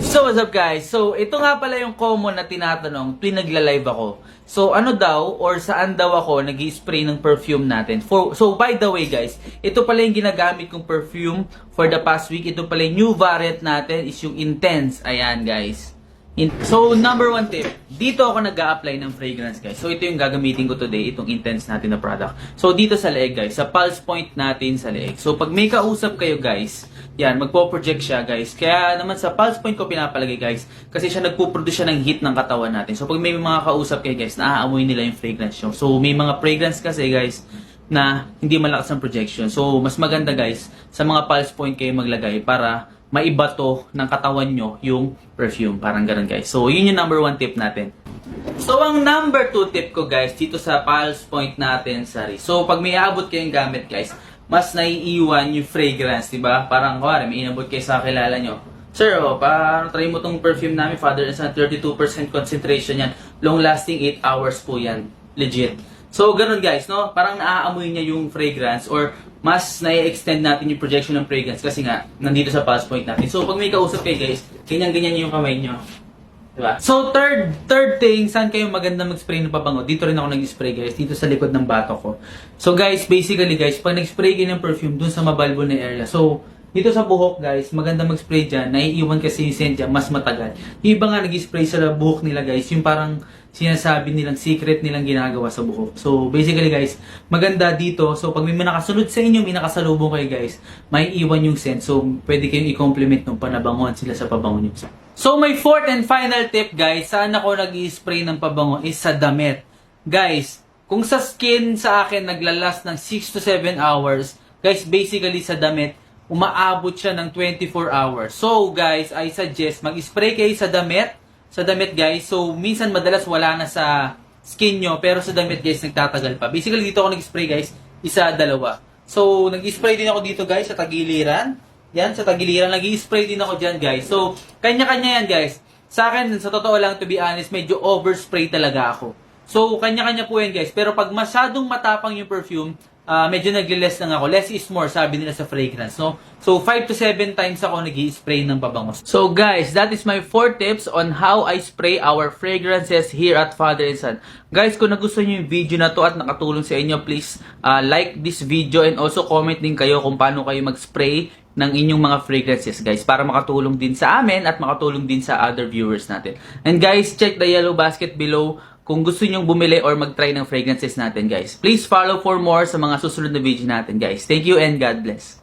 So what's up guys? So ito nga pala yung common na tinatanong tuwing nagla-live ako. So ano daw or saan daw ako nag-i-spray ng perfume natin? So by the way guys, ito pala yung ginagamit kong perfume for the past week. Ito pala yung new variant natin is yung Intense. Ayan guys. So number one tip, dito ako nag-a-apply ng fragrance guys. So ito yung gagamitin ko today, itong Intense natin na product. So dito sa leeg guys, sa pulse point natin sa leeg. So pag may kausap kayo guys, yan, magpo-project siya guys. Kaya naman sa pulse point ko pinapalagay guys, kasi siya nagpo-produce siya ng heat ng katawan natin. So pag may mga kausap kayo guys, naaamoy nila yung fragrance nyo. So may mga fragrance kasi guys, na hindi malakas ang projection. So mas maganda guys, sa mga pulse point kayo maglagay para maibato ng katawan nyo yung perfume. Parang ganun guys. So yun yung number one tip natin. So ang number 2 tip ko guys, dito sa pulse point natin sa wrist. So pag may aabot kayong gamit guys, mas naiiwan yung fragrance, diba? Parang kuwari, may inabot kayo sa kilala nyo. Sir, parang try mo tong perfume namin, Father and Son, 32% concentration yan. Long lasting 8 hours po yan. Legit. So, ganun guys, no? Parang naaamoy niya yung fragrance or mas na-extend natin yung projection ng fragrance kasi nga, nandito sa pulse point natin. So, pag may kausap kayo guys, ganyan-ganyan yung kamay nyo. Diba? So, third thing, saan kayo maganda mag-spray ng pabango? Dito rin ako nag-spray guys, dito sa likod ng bato ko. So guys, basically guys, pag nag-spray kayo ng perfume dun sa mabalbo na area, so, dito sa buhok guys, maganda mag-spray dyan, naiiwan kasi yung scent dyan, mas matagal. Yung iba nga nag-spray sa buhok nila guys, yung parang sinasabi nilang secret nilang ginagawa sa buhok. So basically guys, maganda dito. So pag may nakasunod sa inyo, may nakasalubong kayo guys, may iwan yung scent. So pwede kayong i-compliment nung panabanguan sila sa pabango nyo. So my fourth and final tip guys, saan ako nag-i-spray ng pabango is sa damit. Guys, kung sa skin sa akin naglalast ng 6 to 7 hours, guys basically sa damit, umaabot siya ng 24 hours. So guys, I suggest mag-spray kayo sa damit guys. So minsan madalas wala na sa skin nyo, pero sa damit guys nagtatagal pa. Basically dito ako nag-spray guys, isa, dalawa. So nag-spray din ako dito guys sa tagiliran. Yan, sa tagiliran nag-spray din ako dyan guys. So kanya-kanya yan guys. Sa akin, sa totoo lang to be honest, medyo overspray talaga ako. So kanya-kanya po yan guys. Pero pag masyadong matapang yung perfume, medyo nagle-less lang ako. Less is more, sabi nila sa fragrance, no? So, 5 to 7 times ako nag-i-spray ng pabango. So, guys, that is my 4 tips on how I spray our fragrances here at Father and Son. Guys, kung nagustuhan nyo yung video na to at nakatulong sa inyo, please like this video and also comment din kayo kung paano kayo mag-spray ng inyong mga fragrances, guys, para makatulong din sa amin at makatulong din sa other viewers natin. And guys, check the yellow basket below kung gusto nyong bumili or mag-try ng fragrances natin, guys. Please follow for more sa mga susunod na video natin, guys. Thank you and God bless.